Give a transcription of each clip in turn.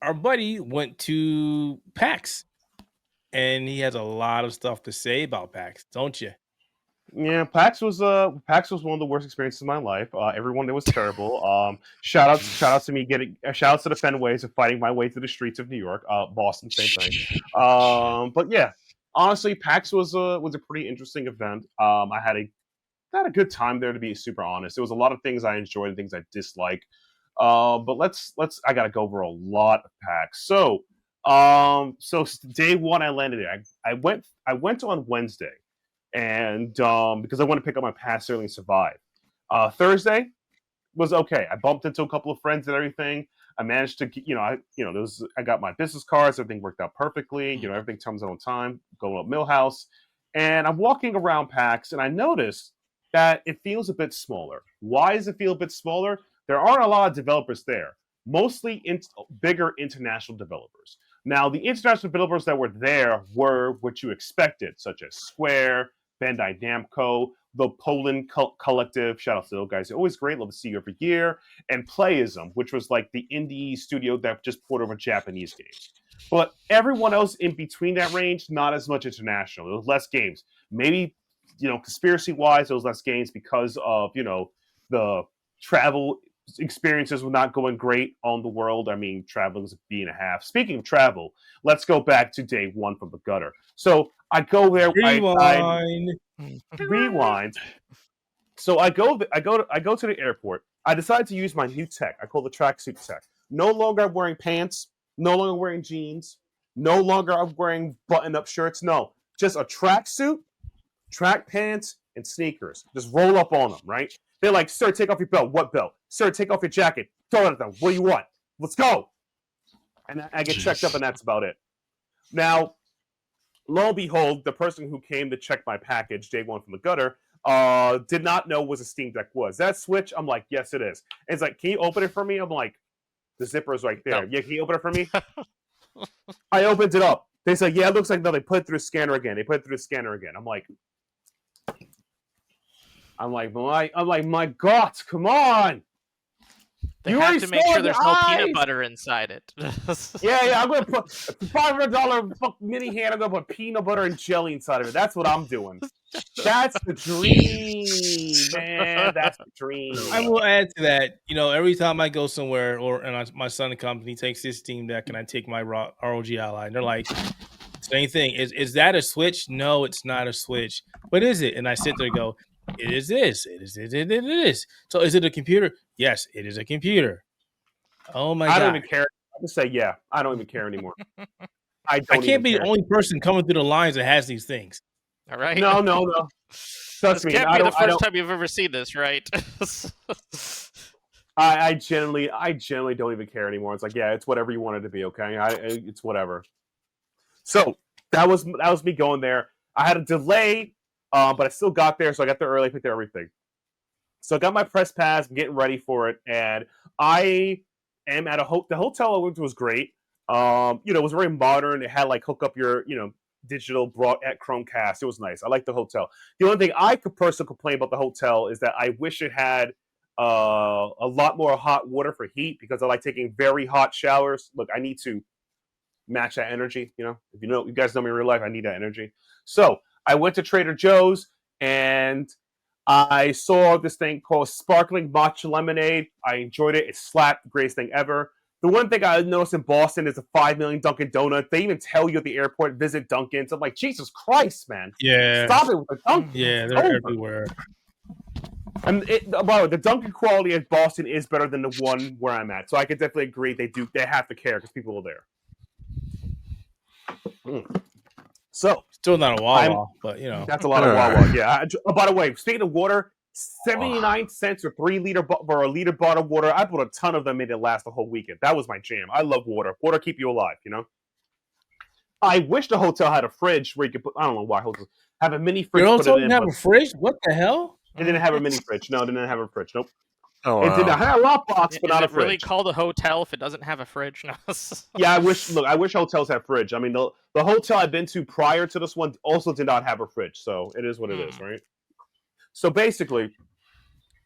our buddy went to PAX, and he has a lot of stuff to say about PAX, don't you? Yeah, PAX was one of the worst experiences of my life. Everyone there was terrible. Shout out to me getting shout outs to the Fenways and fighting my way through the streets of New York. Boston, same thing. But yeah, honestly, PAX was a pretty interesting event. I had a good time there, to be super honest. There was a lot of things I enjoyed and things I disliked. But let's I gotta go over a lot of PAX. So day one I landed there. I went on Wednesday and because I want to pick up my pass early and survive. Thursday was okay. I bumped into a couple of friends and everything. I managed to, I got my business cards. Everything worked out perfectly. Everything comes out on time. Going up Millhouse, and I'm walking around PAX, and I noticed that it feels a bit smaller. Why does it feel a bit smaller? There aren't a lot of developers there. Mostly bigger international developers. Now, the international developers that were there were what you expected, such as Square, Bandai Namco, the Poland Collective. Shout out to those guys. They're always great. Love to see you every year. And Playism, which was like the indie studio that just poured over Japanese games. But everyone else in between that range, not as much international. There was less games. Maybe, conspiracy-wise, there was less games because of, the travel experiences were not going great on the world. I mean, traveling was a B and a half. Speaking of travel, let's go back to day one from the gutter. So I go there. Rewind. Rewind. So I go to the airport. I decide to use my new tech. I call the tracksuit tech. No longer I'm wearing pants. No longer wearing jeans. No longer I'm wearing button-up shirts. No, just a tracksuit, track pants, and sneakers. Just roll up on them, right? They're like, sir, take off your belt. What belt? Sir, take off your jacket. Throw it at them. What do you want? Let's go. And I get checked up, and that's about it. Now, lo and behold, the person who came to check my package, day one from the gutter, did not know what a Steam Deck was. That Switch? I'm like, yes, it is. And it's like, can you open it for me? I'm like, the zipper is right there. No. Yeah, can you open it for me? I opened it up. They said, yeah, it looks like, no, they put it through the scanner again. I'm like, my God, come on! They have to make sure there's no peanut butter inside it. yeah, I'm gonna put $500 mini hand. I'm gonna put peanut butter and jelly inside of it. That's what I'm doing. That's the dream, man. That's the dream. I will add to that. Every time I go somewhere, my son and company takes his Steam Deck, and I take my ROG Ally, and they're like, same thing. Is that a Switch? No, it's not a Switch. What is it? And I sit there and go, it is this. It is. So is it a computer? Yes, it is a computer. Oh my God. I don't even care. I just say, yeah, I don't even care anymore. I can't be the only person coming through the lines that has these things. All right. No. Trust me. Can't be the first time you've ever seen this, right? I generally don't even care anymore. It's like, yeah, it's whatever you want it to be, okay? It's whatever. So that was me going there. I had a delay, but I still got there, so I got there early, picked up everything. So I got my press pass, I'm getting ready for it, and I am at the hotel I went to was great. It was very modern. It had like hook up your, digital brought at Chromecast. It was nice. I like the hotel. The only thing I could personally complain about the hotel is that I wish it had a lot more hot water for heat, because I like taking very hot showers. Look, I need to match that energy. If you guys know me in real life, I need that energy. So I went to Trader Joe's and I saw this thing called Sparkling Matcha Lemonade. I enjoyed it. It slapped. The greatest thing ever. The one thing I noticed in Boston is a 5 million Dunkin' Donut. They even tell you at the airport, visit Dunkin's. I'm like, Jesus Christ, man. Yeah. Stop it with the Dunkin'. Yeah, they're everywhere. And by the way, the Dunkin' quality at Boston is better than the one where I'm at. So I could definitely agree. They have to care because people are there. So still not a Wawa, but that's a lot of Wawa. Yeah. By the way, speaking of water, 79 cents for a liter bottle of water. I bought a ton of them, made it last the whole weekend. That was my jam. I love water. Water keep you alive. I wish the hotel had a fridge where you could put. I don't know why hotels have a mini fridge. Your hotel didn't have a fridge? What the hell? It didn't have a mini fridge. No, it didn't have a fridge. Nope. Oh, wow. It did not have a lockbox, but not a fridge. Is it really called a hotel if it doesn't have a fridge? No. Yeah, I wish hotels had fridge. I mean, the hotel I've been to prior to this one also did not have a fridge, so it is what it is, right? So basically,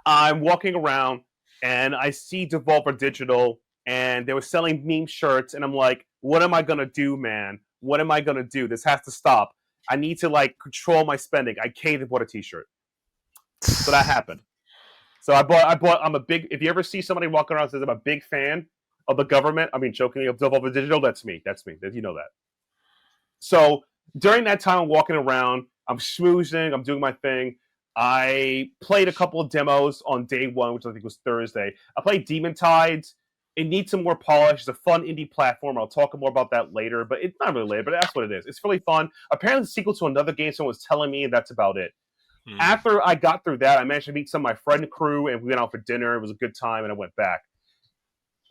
I'm walking around and I see Devolver Digital and they were selling meme shirts, and I'm like, what am I gonna do, man? What am I gonna do? This has to stop. I need to like control my spending. I caved and bought a T-shirt. So that happened. So I bought. I'm a big. If you ever see somebody walking around and says I'm a big fan of the government, I mean, jokingly of Devolver Digital, that's me. That's me. You know that. So during that time, I'm walking around. I'm schmoozing. I'm doing my thing. I played a couple of demos on day one, which I think was Thursday. I played Demon Tides. It needs some more polish. It's a fun indie platform. I'll talk more about that later, but it's not really later, but that's what it is. It's really fun. Apparently, the sequel to another game someone was telling me, and that's about it. After I got through that, I managed to meet some of my friend crew, and we went out for dinner. It was a good time, and I went back.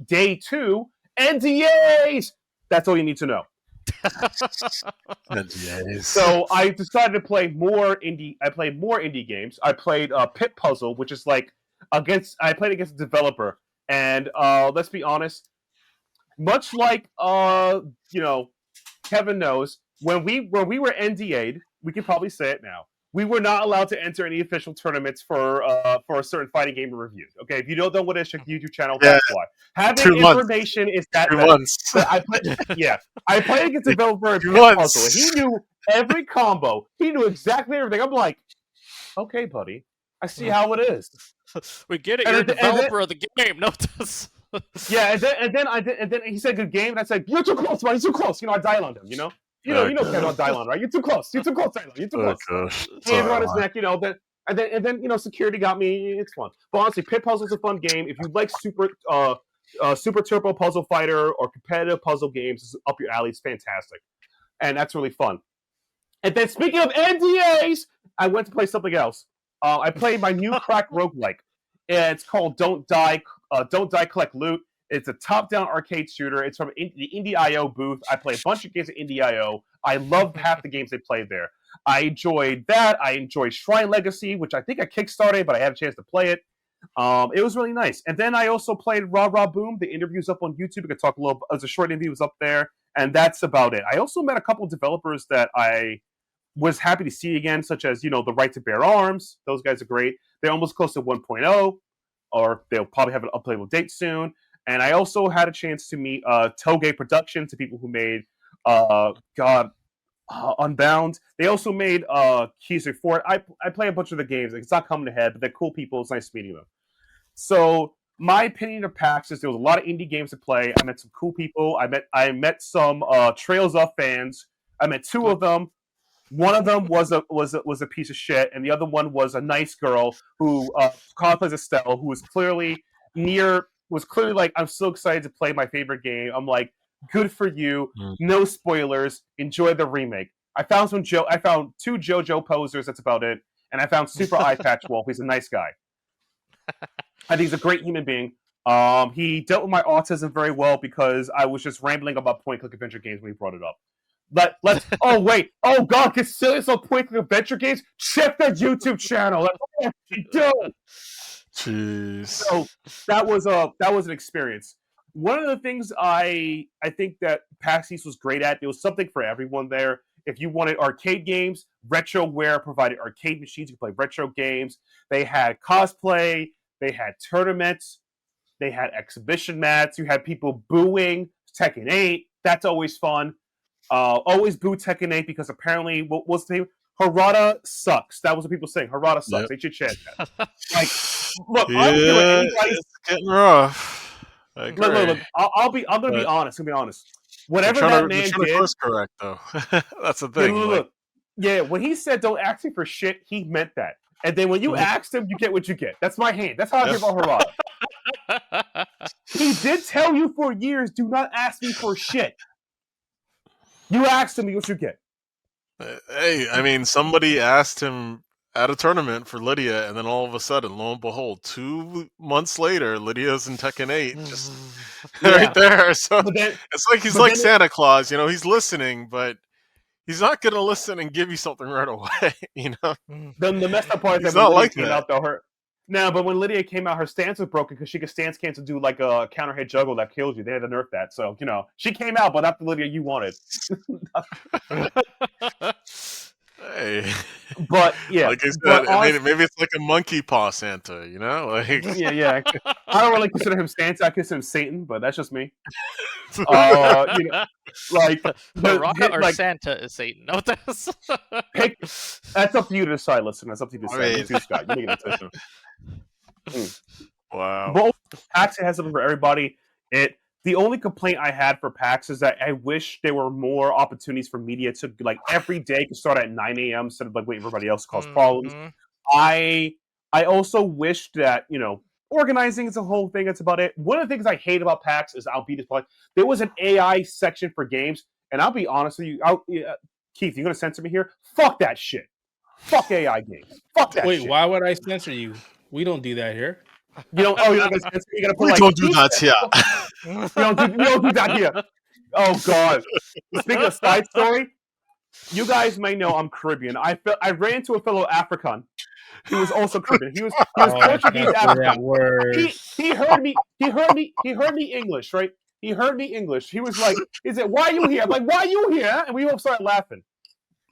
Day 2, NDAs! That's all you need to know. NDAs. So I decided to play more indie. I played more indie games. I played Pit Puzzle, which is like I played against a developer, and let's be honest, much like Kevin knows, when we were NDA'd, we can probably say it now. We were not allowed to enter any official tournaments for a certain fighting game reviewed. Okay, if you don't know what it is, check the YouTube channel. Yeah. That's why. Having information is that. 2 months. I played against a developer in Pit Puzzle. He knew every combo. He knew exactly everything. I'm like, okay, buddy, I see how it is. We get it. You're a developer of the game. No, yeah, and then he said good game, and I said, you're too close, man. You're too close. I dial on him. You know Kevin on Dylon, right? You're too close. You're too close, Dylon. You're too close. Gosh. Hands around his neck, and then security got me. It's fun. But honestly, Pit Puzzle's a fun game. If you like Super Turbo Puzzle Fighter or competitive puzzle games, it's up your alley. It's fantastic, and that's really fun. And then speaking of NDAs, I went to play something else. I played my new crack roguelike. It's called Don't Die, Collect Loot. It's a top-down arcade shooter. It's from the Indie.io booth. I play a bunch of games at Indie.io. I loved half the games they played there. I enjoyed that. I enjoyed Shrine Legacy, which I think I kickstarted, but I had a chance to play it. It was really nice. And then I also played Raw Raw Boom. The interview's up on YouTube. I could talk a little. It was a short interview. It was up there, and that's about it. I also met a couple of developers that I was happy to see again, such as the Right to Bear Arms. Those guys are great. They're almost close to 1.0, or they'll probably have an updatable date soon. And I also had a chance to meet Toge Productions, the people who made Unbound. They also made Keys for it. I play a bunch of the games. It's not coming ahead, but they're cool people. It's nice meeting them. So my opinion of PAX is there was a lot of indie games to play. I met some cool people. I met some Trails of fans. I met 2 of them. One of them was a piece of shit, and the other one was a nice girl who cosplays Estelle, who was clearly like, I'm so excited to play my favorite game. I'm like, good for you. No spoilers. Enjoy the remake. I found 2 JoJo posers. That's about it. And I found Super Eye Patch Wolf. He's a nice guy. I think he's a great human being. He dealt with my autism very well because I was just rambling about point-click adventure games when he brought it up. Let's. Oh wait. Oh God, Getselious on point-click adventure games. Check the YouTube channel. That's what you do. Jeez. So that was an experience. One of the things I think that PAX East was great at, there was something for everyone there. If you wanted arcade games, RetroWare provided arcade machines. You could play retro games. They had cosplay. They had tournaments. They had exhibition mats. You had people booing Tekken 8. That's always fun. Always boo Tekken 8 because apparently, what was the name? Harada sucks. That was what people saying. Harada sucks. Yep. They should chant that. Like, look, Yeah, I don't care what anybody's. it's getting rough. I agree. Look. I'm gonna be honest. Whatever that man did, course correct though. That's the thing. Look, when he said "don't ask me for shit," he meant that. And then when you asked him, you get what you get. That's my hand. That's how I feel about Harada. He did tell you for years, "Do not ask me for shit." You asked him, what you get. Hey, I mean, somebody asked him at a tournament for Lydia, and then all of a sudden, lo and behold, 2 months later, Lydia's in Tekken 8, just right there. So it's like he's like Santa Claus, he's listening, but he's not going to listen and give you something right away, The messed up part is he's that not when Lydia like came that. out, though, but when Lydia came out, her stance was broken because she could stance cancel do like a counter hit juggle that kills you. They had to nerf that. So, she came out, but not the Lydia you wanted. Hey. But yeah, Like I but said, I mean, maybe it's like a monkey paw Santa, you know? Like, yeah. I don't really consider him Santa. I consider him Satan, but that's just me. You know, like Rocka or like Santa is Satan. No, that's pick. That's up to you to decide. Listen, that's up to you to I decide. You mean, too, Scott. You make a decision. wow. But PAX has something for everybody. The only complaint I had for PAX is that I wish there were more opportunities for media to like every day to start at 9 a.m. instead of like waiting for everybody else to cause problems. I also wish that organizing is a whole thing. That's about it. One of the things I hate about PAX is I'll be this point. There was an AI section for games, and I'll be honest with you, Keith, you gonna censor me here? Fuck that shit. Fuck AI games. Fuck that Wait, shit. why would I censor you? We don't do that here. You don't. Oh, you're not gonna censor me. You gotta put We like. don't do that here. You don't do that here. Oh God. Speaking of side story, you guys may know I'm Caribbean. I ran into a fellow African. He was also Caribbean. He was Portuguese African. He heard me. He heard me English, right? He heard me English. He was like, "Is it why you here?" I'm like, "Why you here?" And we all started laughing.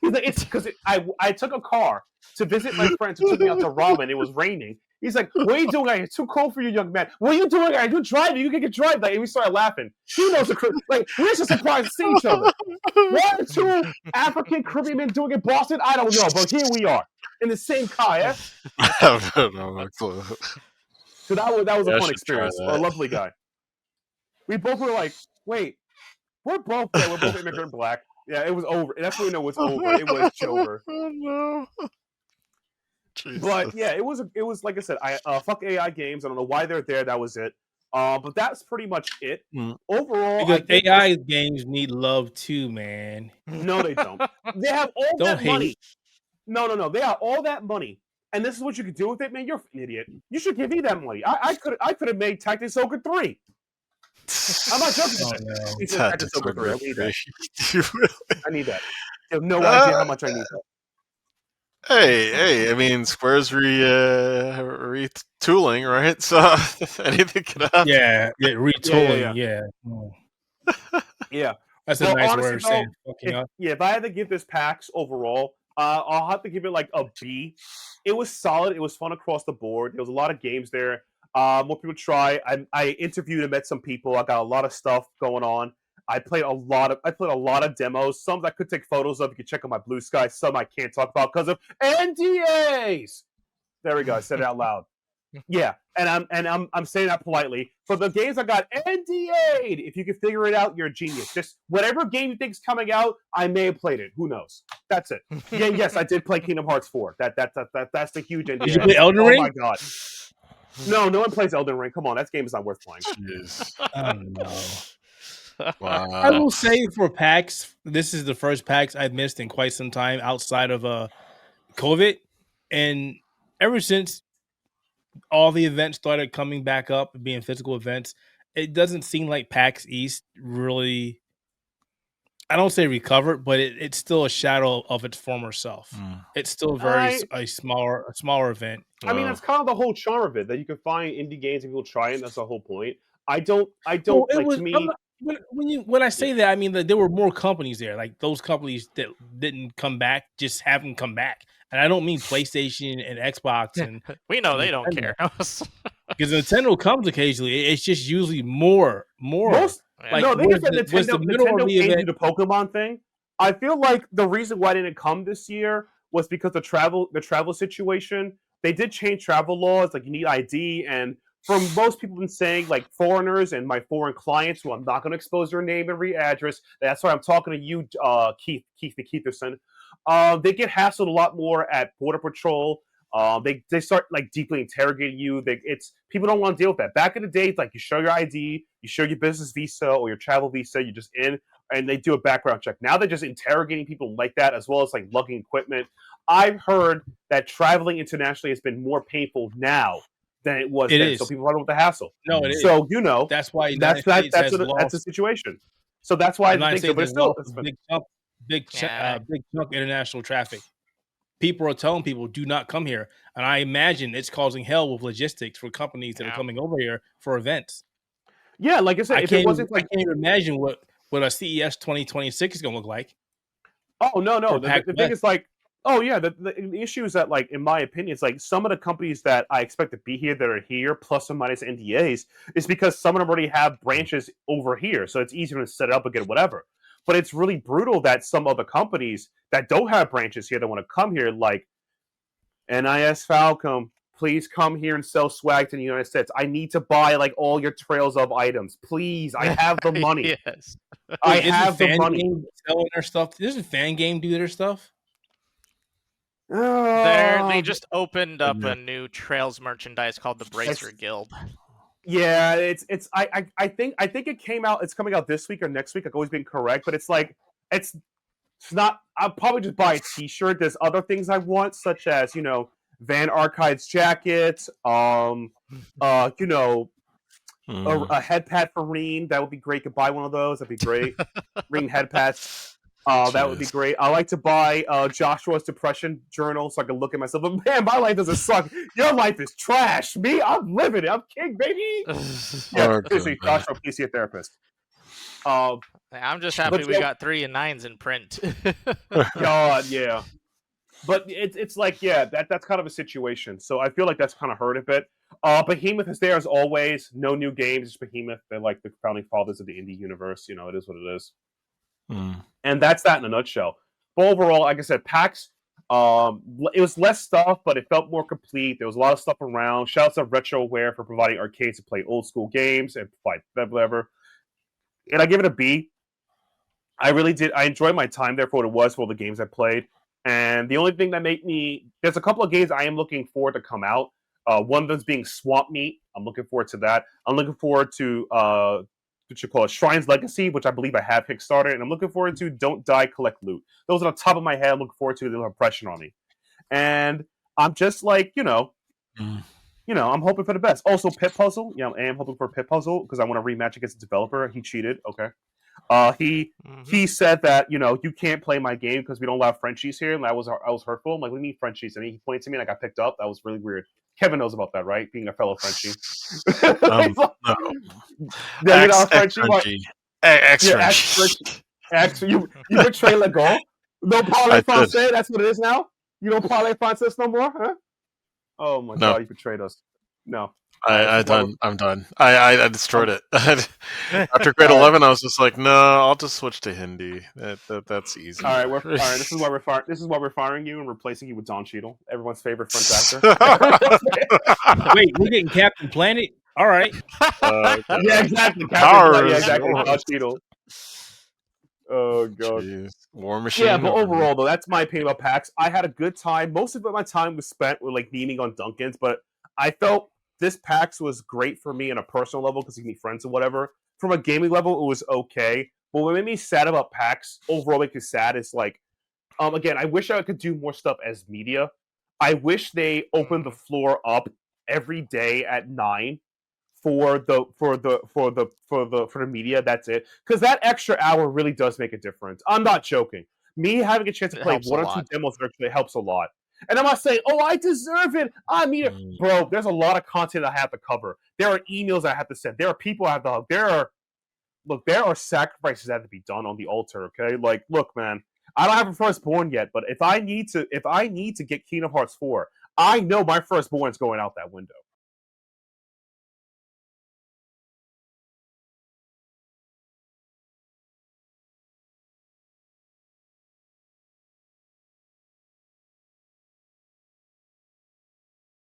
He's like, "It's because I took a car to visit my friends who took me out to ramen. It was raining." He's like, "What are you doing? It's too cold for you, young man. What are you doing? Are you driving? You can get drive." Like, and we started laughing. He knows like we're just surprised to see each other. One or two African Caribbean men doing it in Boston, I don't know, but here we are in the same car. Yeah? I don't know. No clue. So that was Yeah, a I fun should try experience. that. A lovely guy. We both were like, "Wait, we're both immigrant black." Yeah, it was over. That's when we know it's over. It was over. Oh no. Jesus. But yeah, it was like I said, fuck AI games. I don't know why they're there. That was it. But that's pretty much it. Overall, because AI games need love too, man. No, they don't. They have all that money. No. They have all that money, and this is what you can do with it, man. You're an idiot. You should give me that money. I could have made Tactics Ogre 3. I'm not joking. Oh, no. Tactics Ogre 3. I need that. I need that. You have no idea how much I need that. Hey! I mean, Square's retooling, right? So anything can happen. Yeah, retooling. Yeah. Yeah. That's a nice word of saying fucking up. Yeah, if I had to give this PAX overall, I'll have to give it like a B. It was solid. It was fun across the board. There was a lot of games there. More people try. I interviewed and met some people. I got a lot of stuff going on. I played a lot of demos. Some I could take photos of. You can check on my Blue Sky. Some I can't talk about because of NDAs. There we go. I said it out loud. Yeah, and I'm saying that politely. For the games I got NDA'd, if you can figure it out, you're a genius. Just whatever game you think's coming out, I may have played it. Who knows? That's it. Yeah, yes, I did play Kingdom Hearts 4. That's the huge NDA. Did you play Elden Ring? Oh my god. No one plays Elden Ring. Come on, that game is not worth playing. Jeez. Oh no. Wow. I will say for PAX, this is the first PAX I've missed in quite some time outside of COVID, and ever since all the events started coming back up, being physical events, it doesn't seem like PAX East really, I don't say recovered, but it's still a shadow of its former self. It's still a smaller event. I mean, that's kind of the whole charm of it, that you can find indie games and people try it. That's the whole point. When I say that, I mean that there were more companies there. Like those companies that didn't come back just haven't come back. And I don't mean PlayStation and Xbox. And we know they don't care. Because Nintendo comes occasionally. It's just usually more. Like, no, they just said Nintendo came to the Pokemon thing. I feel like the reason why they didn't come this year was because the travel situation. They did change travel laws. Like you need ID, and from most people have been saying, like foreigners and my foreign clients, who I'm not going to expose their name and address. That's why I'm talking to you, Keith Keitherson. They get hassled a lot more at Border Patrol. They start like deeply interrogating you. People don't want to deal with that. Back in the day, it's like you show your ID, you show your business visa or your travel visa, you're just in, and they do a background check. Now they're just interrogating people like that, as well as like lugging equipment. I've heard that traveling internationally has been more painful now than it was then. So people run with the hassle. No, it is. So that's why that's the situation. So that's why I think so. But it's still big chunk international traffic. People are telling people do not come here, and I imagine it's causing hell with logistics for companies that are coming over here for events. Yeah, like I said, I can't even imagine what a CES 2026 is going to look like. Oh no! The thing is, like, Oh yeah, the issue is that, like, in my opinion, it's like some of the companies that I expect to be here that are here, plus or minus NDAs, is because some of them already have branches over here, so it's easier to set it up and get whatever. But it's really brutal that some other companies that don't have branches here that want to come here, like NIS Falcom, please come here and sell swag to the United States. I need to buy like all your trails of items, please. I have the money. Yes. I Wait, have the Fan money. Game selling their stuff? Doesn't Fan Game do their stuff? They just opened up a new Trails merchandise called the Bracer Guild. Yeah, it's I think it came out. It's coming out this week or next week. I've always been correct, but it's like it's not. I'll probably just buy a T-shirt. There's other things I want, such as Van Archives jacket. A head pad for Reen. That would be great. Could buy one of those. That'd be great. Reen head pads. That would be great. I like to buy Joshua's depression journal so I can look at myself. But man, my life doesn't suck. Your life is trash. Me, I'm living it. I'm king, baby. Yeah, seriously, Joshua, please see a therapist. I'm just happy we got 3 and 9s in print. God, yeah. But it's like, yeah, that's kind of a situation. So I feel like that's kind of hurt a bit. Behemoth is there as always. No new games. It's Behemoth. They're like the founding fathers of the indie universe. It is what it is. And that's that in a nutshell. But overall, like I said, PAX, it was less stuff, but it felt more complete. There was a lot of stuff around. Shouts out RetroWare for providing arcades to play old school games and fight whatever. And I give it a B. I really did. I enjoyed my time there for what it was, for all the games I played. And the only thing that made me... There's a couple of games I am looking forward to come out. One of them's being Swamp Meat. I'm looking forward to that. I'm looking forward to... what you call it, Shrine's Legacy, which I believe I have Kickstarter, and I'm looking forward to Don't Die, Collect Loot. Those are on the top of my head. I'm looking forward to the impression on me. And I'm just like, I'm hoping for the best. Also, Pit Puzzle. I am hoping for Pit Puzzle because I want to rematch against the developer. He cheated. Okay. He said that, you can't play my game because we don't allow Frenchies here, and I was hurtful. I'm like, what do you mean Frenchies? And he pointed to me and I got picked up. That was really weird. Kevin knows about that, right? Being a fellow Frenchie. No. Yeah, Frenchie. You betray Legault? No parler français? That's what it is now? You don't parler français no more, huh? Oh my God, you betrayed us. No. I'm done. I destroyed it. After grade 11, I was just like, no, I'll just switch to Hindi. That's easy. All right, This is why we're firing you and replacing you with Don Cheadle, everyone's favorite French actor. Wait, we're getting Captain Planet. All right. Yeah, exactly. Don Cheadle. Oh God. Jeez. War Machine. Yeah, but overall though, that's my opinion about PAX. I had a good time. Most of my time was spent with like meeting on Dunkin's, but I felt this PAX was great for me on a personal level because you meet friends and whatever. From a gaming level, it was okay. But what made me sad about PAX, overall make me sad, is like, again, I wish I could do more stuff as media. I wish they opened the floor up every day at 9 for the media. That's it, because that extra hour really does make a difference. I'm not joking. Me having a chance to play one or two demos actually helps a lot. And I'm not saying, oh, I deserve it. Bro, there's a lot of content I have to cover. There are emails I have to send. There are people I have to hug. There are sacrifices that have to be done on the altar, okay? Like, look, man, I don't have a firstborn yet, but if I need to get Kingdom Hearts 4, I know my firstborn is going out that window.